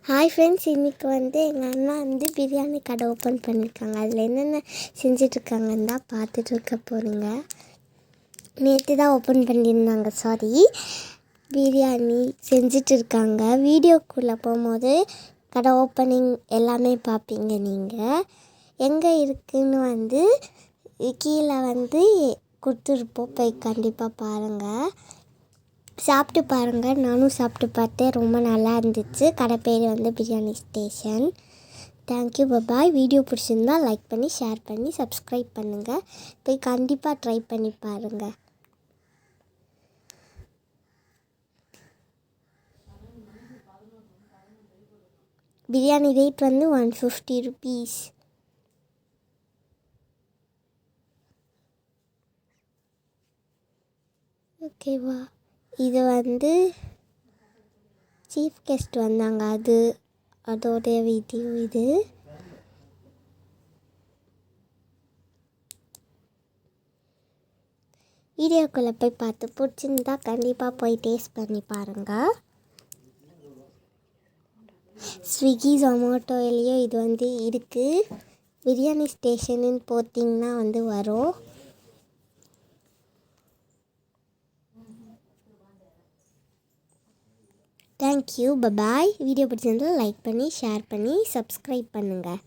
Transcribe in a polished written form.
Hi friends, இன்றைக்கி எங்கள் அண்ணா பிரியாணி கடை ஓப்பன் பண்ணியிருக்காங்க. அதில் என்னென்ன செஞ்சிட்ருக்காங்கன்னு தான் பார்த்துட்ருக்க போகிறீங்க. நேற்று தான் ஓப்பன் பண்ணியிருந்தாங்க. பிரியாணி செஞ்சிட்ருக்காங்க. வீடியோக்குள்ளே போகும்போது கடை ஓப்பனிங் எல்லாமே பார்ப்பீங்க. நீங்கள் எங்கே இருக்குதுன்னு கீழே கொடுத்துருப்போம், போய் கண்டிப்பாக பாருங்கள். சாப்பிட்டு பாருங்கள். நானும் சாப்பிட்டு பார்த்தேன், ரொம்ப நல்லா இருந்துச்சு. கடை பேர் biryani station. Thank you, bye bye. Video பிடிச்சிருந்தா லைக் பண்ணி, ஷேர் பண்ணி, சப்ஸ்கிரைப் பண்ணுங்கள். போய் கண்டிப்பாக ட்ரை பண்ணி பாருங்கள். Biryani rate 150 rupees. ஓகேவா? இது சீஃப் கெஸ்ட் வந்தாங்க, அதோடைய வீடியோ இது. வீடியோக்குள்ளே போய் பார்த்து பிடிச்சிருந்தா கண்டிப்பாக போய் டேஸ்ட் பண்ணி பாருங்கள். ஸ்விக்கி, ஜொமேட்டோலையோ இது இருக்குது. பிரியாணி ஸ்டேஷனுன்னு போட்டிங்கன்னா வரும். Thank you, bye bye. வீடியோ பிடிச்சிருந்தால் லைக் பண்ணி, ஷேர் பண்ணி, சப்ஸ்கிரைப் பண்ணுங்கள்.